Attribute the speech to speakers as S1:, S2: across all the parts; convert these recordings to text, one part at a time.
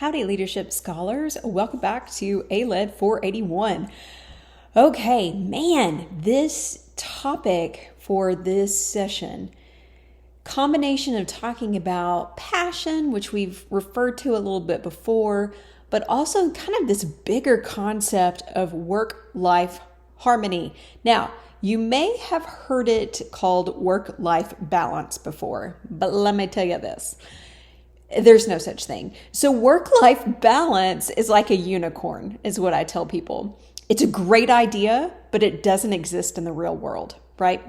S1: Howdy, leadership scholars. Welcome back to ALED 481. Okay, man, this topic for this session, combination of talking about passion, which we've referred to a little bit before, but also kind of this bigger concept of work-life harmony. Now, you may have heard it called work-life balance before, but let me tell you this. There's no such thing. So work-life balance is like a unicorn, is what I tell people. It's a great idea, but it doesn't exist in the real world, right?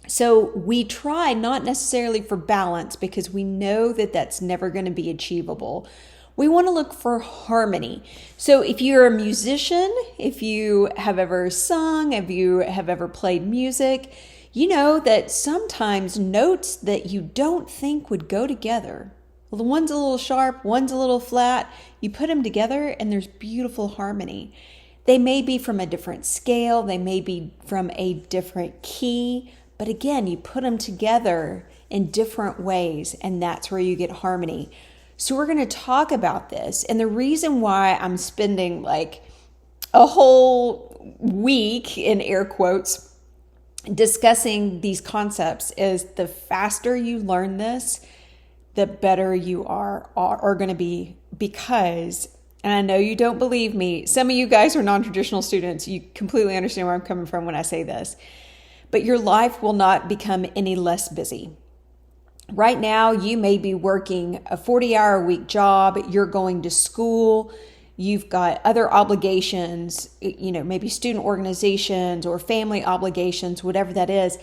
S1: So we try not necessarily for balance because we know that that's never going to be achievable. We want to look for harmony. So if you're a musician, if you have ever sung, if you have ever played music, you know that sometimes notes that you don't think would go together, well, the one's a little sharp, one's a little flat. You put them together and there's beautiful harmony. They may be from a different scale. They may be from a different key. But again, you put them together in different ways and that's where you get harmony. So we're going to talk about this. And the reason why I'm spending like a whole week in air quotes discussing these concepts is the faster you learn this, the better you are going to be, because, and I know you don't believe me, some of you guys are non-traditional students. You completely understand where I'm coming from when I say this, but your life will not become any less busy. Right now, you may be working a 40-hour-a-week job. You're going to school. You've got other obligations, maybe student organizations or family obligations, whatever that is.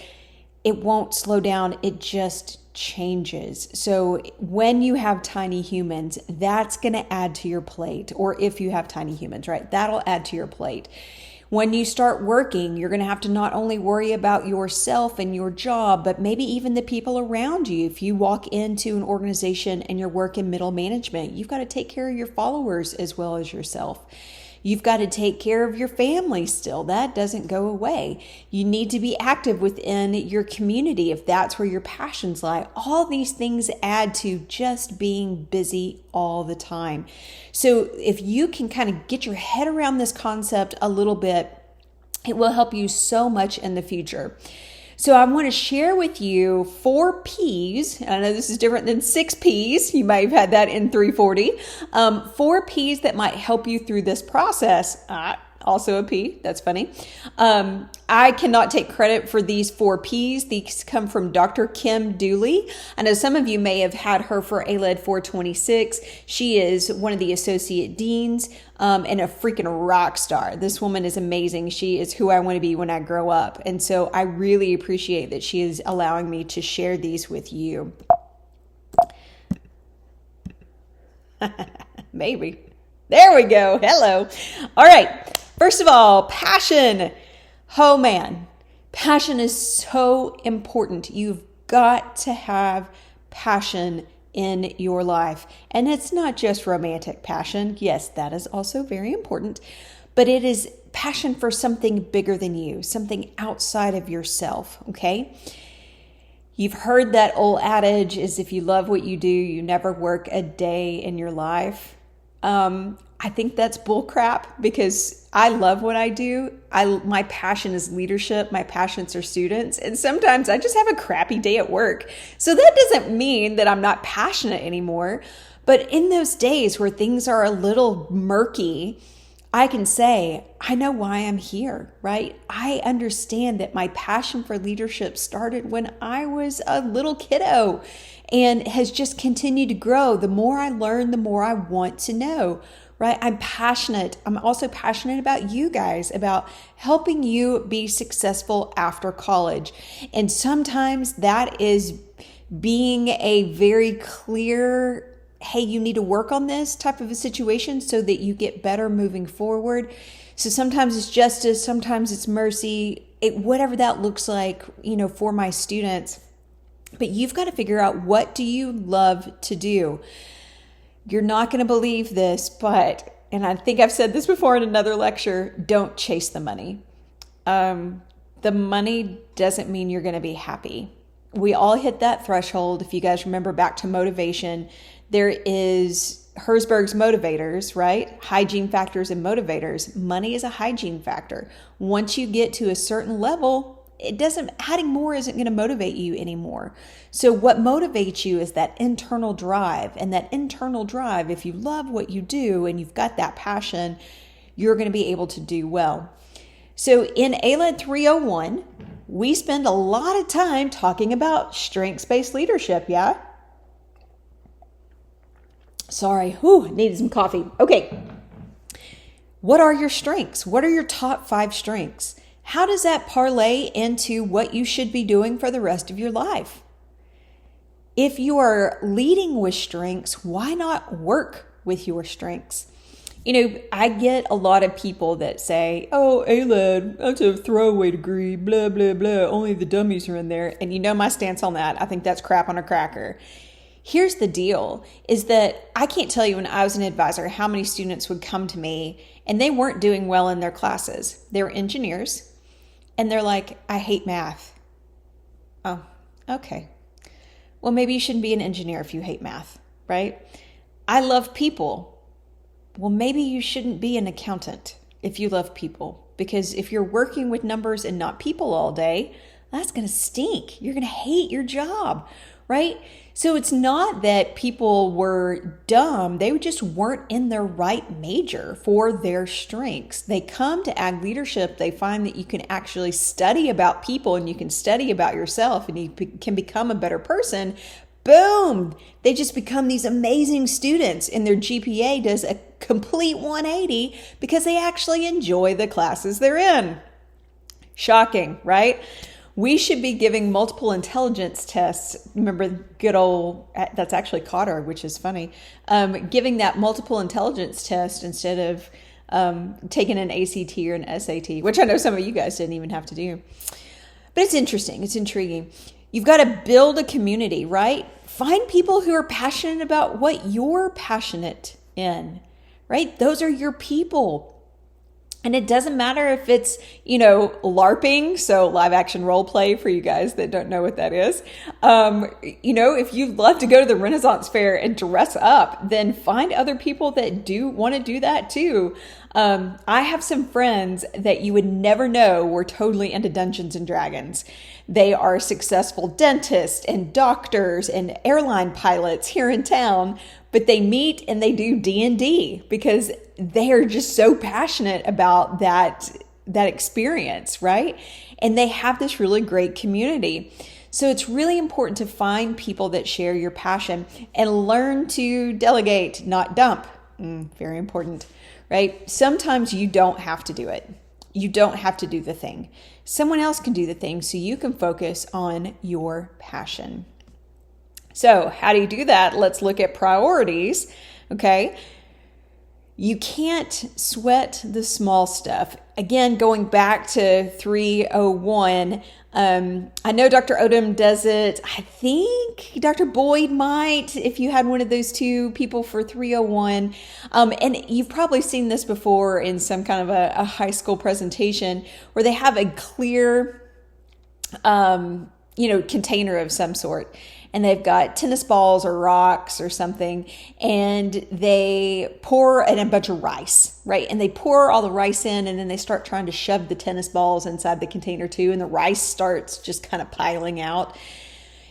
S1: It won't slow down. It just changes. So when you have tiny humans, that's going to add to your plate. Or if you have tiny humans, right? That'll add to your plate. When you start working, you're going to have to not only worry about yourself and your job, but maybe even the people around you. If you walk into an organization and you're working middle management, you've got to take care of your followers as well as yourself. You've got to take care of your family still. That doesn't go away. You need to be active within your community if that's where your passions lie. All these things add to just being busy all the time. So if you can kind of get your head around this concept a little bit, it will help you so much in the future. So I want to share with you 4 P's. I know this is different than 6 P's. You might have had that in 340. 4 P's that might help you through this process. Also a P. That's funny. I cannot take credit for these 4 P's. These come from Dr. Kim Dooley. I know some of you may have had her for ALED 426. She is one of the associate deans and a freaking rock star. This woman is amazing. She is who I want to be when I grow up. And so I really appreciate that she is allowing me to share these with you. Maybe. There we go. Hello. All right. First of all, passion. Oh man, passion is so important. You've got to have passion in your life. And it's not just romantic passion. Yes, that is also very important. But it is passion for something bigger than you, something outside of yourself, okay? You've heard that old adage is if you love what you do, you never work a day in your life. I think that's bull crap because I love what I do. My passion is leadership. My passions are students. And sometimes I just have a crappy day at work. So that doesn't mean that I'm not passionate anymore. But in those days where things are a little murky, I can say, I know why I'm here, right? I understand that my passion for leadership started when I was a little kiddo and has just continued to grow. The more I learn, the more I want to know. Right? I'm passionate. I'm also passionate about you guys, about helping you be successful after college. And sometimes that is being a very clear, hey, you need to work on this type of a situation so that you get better moving forward. So sometimes it's justice, sometimes it's mercy, whatever that looks like, for my students. But you've got to figure out, what do you love to do? You're not going to believe this, but, and I think I've said this before in another lecture, don't chase the money. The money doesn't mean you're going to be happy. We all hit that threshold. If you guys remember back to motivation, There is Herzberg's motivators, right? Hygiene factors and motivators. Money is a hygiene factor. Once you get to a certain level, adding more isn't going to motivate you anymore. So what motivates you is that internal drive. And that internal drive, if you love what you do and you've got that passion, you're going to be able to do well. So in ALED 301, we spend a lot of time talking about strengths-based leadership, yeah? Sorry, needed some coffee. Okay. What are your strengths? What are your top 5 strengths? How does that parlay into what you should be doing for the rest of your life? If you are leading with strengths, why not work with your strengths? I get a lot of people that say, oh, ALED, that's a throwaway degree, blah, blah, blah. Only the dummies are in there. And you know my stance on that. I think that's crap on a cracker. Here's the deal, is that I can't tell you when I was an advisor how many students would come to me and they weren't doing well in their classes. They were engineers and they're like, I hate math. Oh, okay. Well, maybe you shouldn't be an engineer if you hate math, right? I love people. Well, maybe you shouldn't be an accountant if you love people, because if you're working with numbers and not people all day, that's going to stink. You're going to hate your job, right? So it's not that people were dumb. They just weren't in their right major for their strengths. They come to ag leadership. They find that you can actually study about people and you can study about yourself and you can become a better person. Boom! They just become these amazing students and their GPA does a complete 180 because they actually enjoy the classes they're in. Shocking, right? We should be giving multiple intelligence tests. Remember good old, that's actually Cotter, which is funny, giving that multiple intelligence test instead of taking an ACT or an SAT, which I know some of you guys didn't even have to do. But it's interesting. It's intriguing. You've got to build a community, right? Find people who are passionate about what you're passionate in, right? Those are your people. And it doesn't matter if it's, LARPing, so live action role play for you guys that don't know what that is. If you love to go to the Renaissance Fair and dress up, then find other people that do want to do that too. I have some friends that you would never know were totally into Dungeons and Dragons. They are successful dentists and doctors and airline pilots here in town, but they meet and they do D&D because they are just so passionate about that experience, right? And they have this really great community. So it's really important to find people that share your passion and learn to delegate, not dump. Very important, right? Sometimes you don't have to do it. You don't have to do the thing. Someone else can do the thing so you can focus on your passion. So how do you do that? Let's look at priorities, okay? You can't sweat the small stuff. Again, going back to 301, I know Dr. Odom does it. I think Dr. Boyd might, if you had one of those two people for 301. And you've probably seen this before in some kind of a high school presentation where they have a clear, container of some sort. And they've got tennis balls or rocks or something, and they pour in a bunch of rice, right? And they pour all the rice in, and then they start trying to shove the tennis balls inside the container too, and the rice starts just kind of piling out.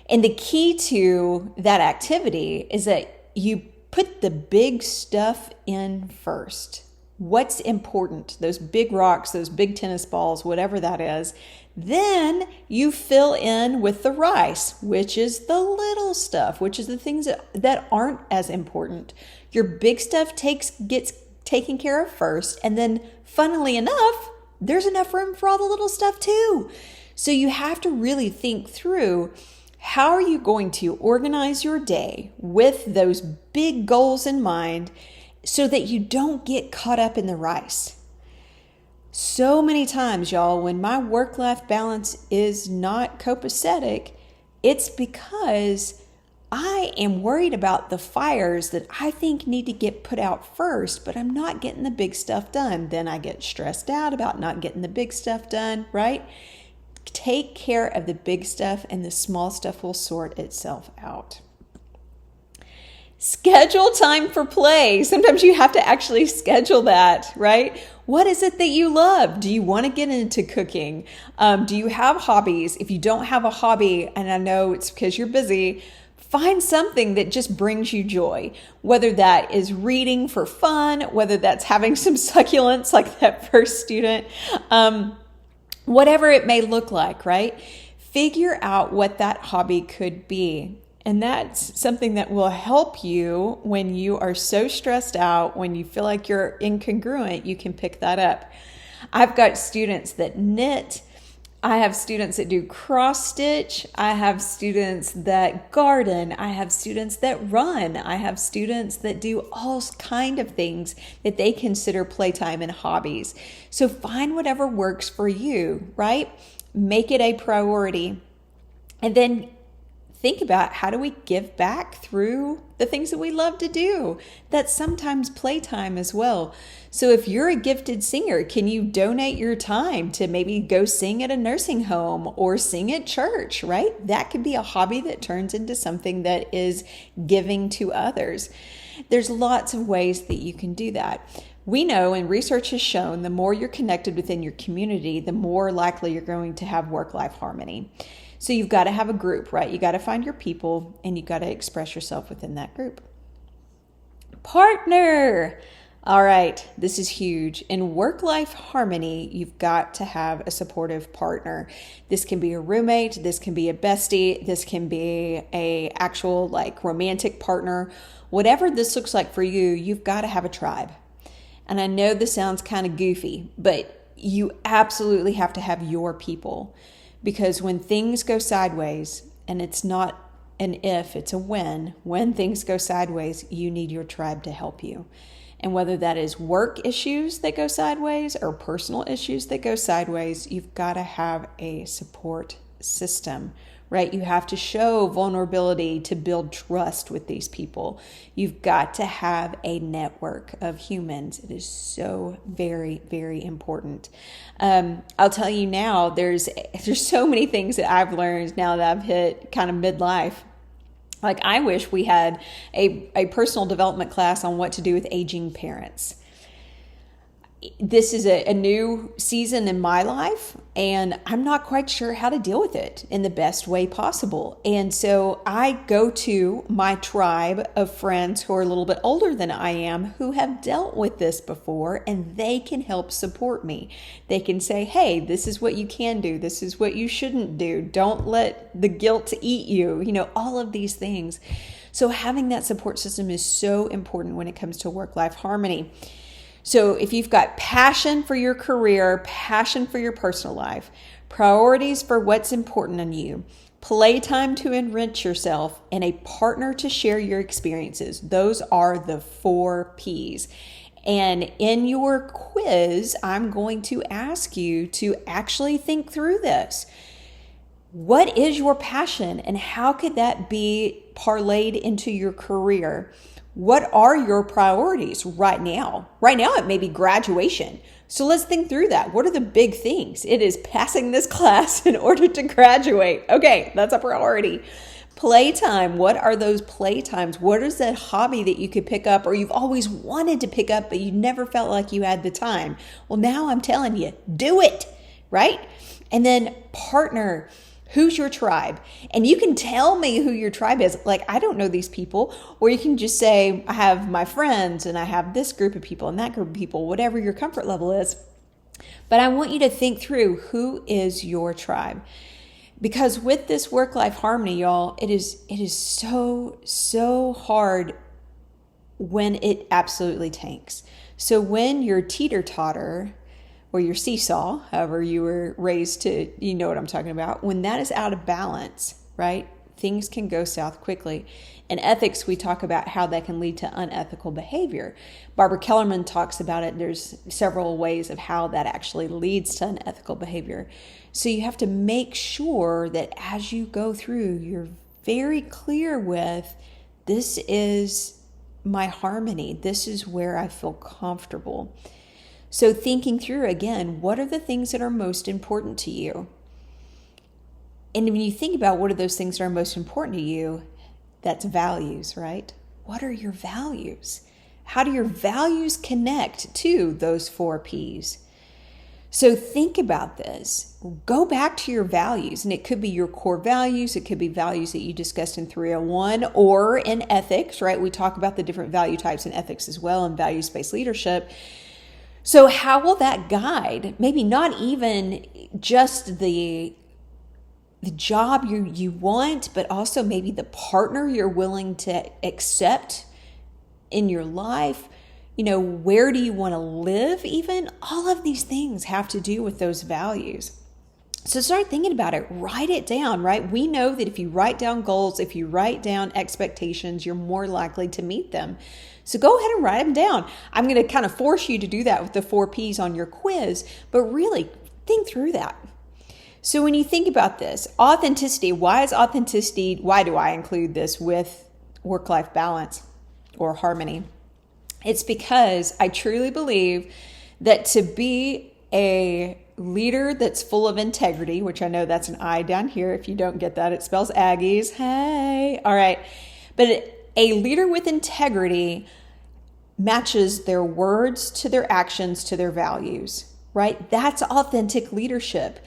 S1: And the key to that activity is that you put the big stuff in first. What's important? Those big rocks, those big tennis balls, whatever that is. Then you fill in with the rice, which is the little stuff, which is the things that aren't as important. Your big stuff gets taken care of first. And then funnily enough, there's enough room for all the little stuff too. So you have to really think through, how are you going to organize your day with those big goals in mind so that you don't get caught up in the rice? So many times, y'all, when my work-life balance is not copacetic, it's because I am worried about the fires that I think need to get put out first, but I'm not getting the big stuff done. Then I get stressed out about not getting the big stuff done, right? Take care of the big stuff and the small stuff will sort itself out. Schedule time for play. Sometimes you have to actually schedule that, right? What is it that you love? Do you want to get into cooking? Do you have hobbies? If you don't have a hobby, and I know it's because you're busy, find something that just brings you joy, whether that is reading for fun, whether that's having some succulents like that first student, whatever it may look like, right? Figure out what that hobby could be. And that's something that will help you when you are so stressed out, when you feel like you're incongruent, you can pick that up. I've got students that knit. I have students that do cross stitch. I have students that garden. I have students that run. I have students that do all kind of things that they consider playtime and hobbies. So find whatever works for you, right? Make it a priority. And then think about, how do we give back through the things that we love to do? That's sometimes playtime as well. So if you're a gifted singer, can you donate your time to maybe go sing at a nursing home or sing at church, right? That could be a hobby that turns into something that is giving to others. There's lots of ways that you can do that. We know, and research has shown, the more you're connected within your community, the more likely you're going to have work-life harmony. So you've got to have a group, right? You got to find your people and you got to express yourself within that group. Partner. All right, this is huge. In work-life harmony, you've got to have a supportive partner. This can be a roommate, this can be a bestie, this can be a actual like romantic partner. Whatever this looks like for you, you've got to have a tribe. And I know this sounds kind of goofy, but you absolutely have to have your people. Because when things go sideways, and it's not an if, it's a when things go sideways, you need your tribe to help you. And whether that is work issues that go sideways or personal issues that go sideways, you've got to have a support system, right? You have to show vulnerability to build trust with these people. You've got to have a network of humans. It is so very, very important. I'll tell you now, there's so many things that I've learned now that I've hit kind of midlife. Like, I wish we had a personal development class on what to do with aging parents. This is a new season in my life, and I'm not quite sure how to deal with it in the best way possible. And so I go to my tribe of friends who are a little bit older than I am, who have dealt with this before, and they can help support me. They can say, hey, this is what you can do. This is what you shouldn't do. Don't let the guilt eat you. You know, all of these things. So having that support system is so important when it comes to work-life harmony. So if you've got passion for your career, passion for your personal life, priorities for what's important in you, playtime to enrich yourself, and a partner to share your experiences, those are the 4 Ps. And in your quiz, I'm going to ask you to actually think through this. What is your passion, and how could that be parlayed into your career? What are your priorities right now? Right now, it may be graduation. So let's think through that. What are the big things? It is passing this class in order to graduate. Okay, that's a priority. Playtime. What are those playtimes? What is that hobby that you could pick up or you've always wanted to pick up, but you never felt like you had the time? Well, now I'm telling you, do it, right? And then partner. Who's your tribe? And you can tell me who your tribe is. Like, I don't know these people. Or you can just say, I have my friends and I have this group of people and that group of people, whatever your comfort level is. But I want you to think through, who is your tribe? Because with this work-life harmony, y'all, it is so hard when it absolutely tanks. So when your teeter-totter or your seesaw, however you were raised to, you know what I'm talking about, when that is out of balance, right, things can go south quickly. In ethics, we talk about how that can lead to unethical behavior. Barbara Kellerman talks about it. There's several ways of how that actually leads to unethical behavior. So you have to make sure that as you go through, you're very clear with, this is my harmony. This is where I feel comfortable. So thinking through again, what are the things that are most important to you? And when you think about what are those things that are most important to you, that's values, right? what are your values? How do your values connect to those 4 P's? So think about this. Go back to your values, and it could be your core values. It could be values that you discussed in 301 or in ethics, right? We talk about the different value types in ethics as well, and values-based leadership. So how will that guide, maybe not even just the job you want, but also maybe the partner you're willing to accept in your life? Where do you want to live even? All of these things have to do with those values. So start thinking about it. Write it down, right? We know that if you write down goals, if you write down expectations, you're more likely to meet them. So go ahead and write them down. I'm going to kind of force you to do that with the 4 P's on your quiz, but really think through that. So when you think about this, authenticity, why do I include this with work-life balance or harmony? It's because I truly believe that to be a leader that's full of integrity, which I know that's an I down here. If you don't get that, it spells Aggies. Hey. All right. But a leader with integrity matches their words to their actions to their values, right? That's authentic leadership.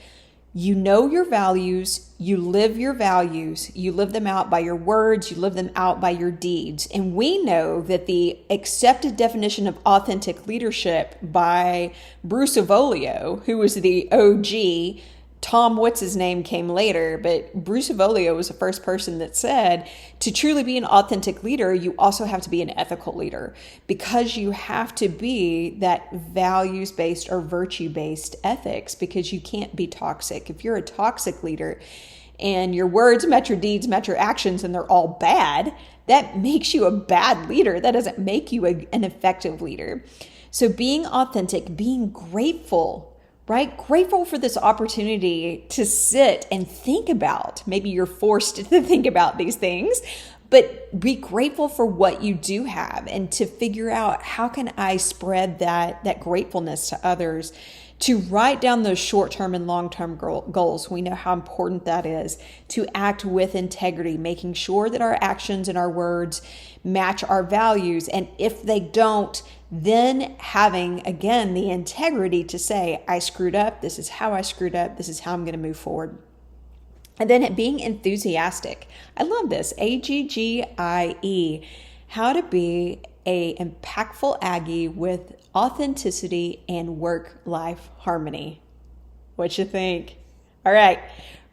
S1: You know your values, you live your values, you live them out by your words, you live them out by your deeds. And we know that the accepted definition of authentic leadership by Bruce Avolio, who was the OG, Tom what's-his-name came later, but Bruce Avolio was the first person that said to truly be an authentic leader, you also have to be an ethical leader, because you have to be that values-based or virtue-based ethics, because you can't be toxic. If you're a toxic leader and your words match your deeds, match your actions, and they're all bad, that makes you a bad leader. That doesn't make you an effective leader. So being authentic, being grateful, right? Grateful for this opportunity to sit and think about. Maybe you're forced to think about these things, but be grateful for what you do have and to figure out, how can I spread that gratefulness to others? To write down those short-term and long-term goals. We know how important that is. To act with integrity, making sure that our actions and our words match our values. And if they don't, then having, again, the integrity to say, I screwed up. This is how I screwed up. This is how I'm going to move forward. And then being enthusiastic. I love this. AGGIE. How to be a impactful Aggie with authenticity and work-life harmony. What you think? All right.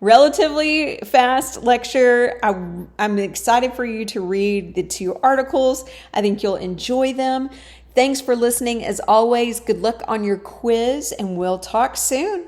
S1: Relatively fast lecture. I'm excited for you to read the 2 articles. I think you'll enjoy them. Thanks for listening. As always, good luck on your quiz, and we'll talk soon.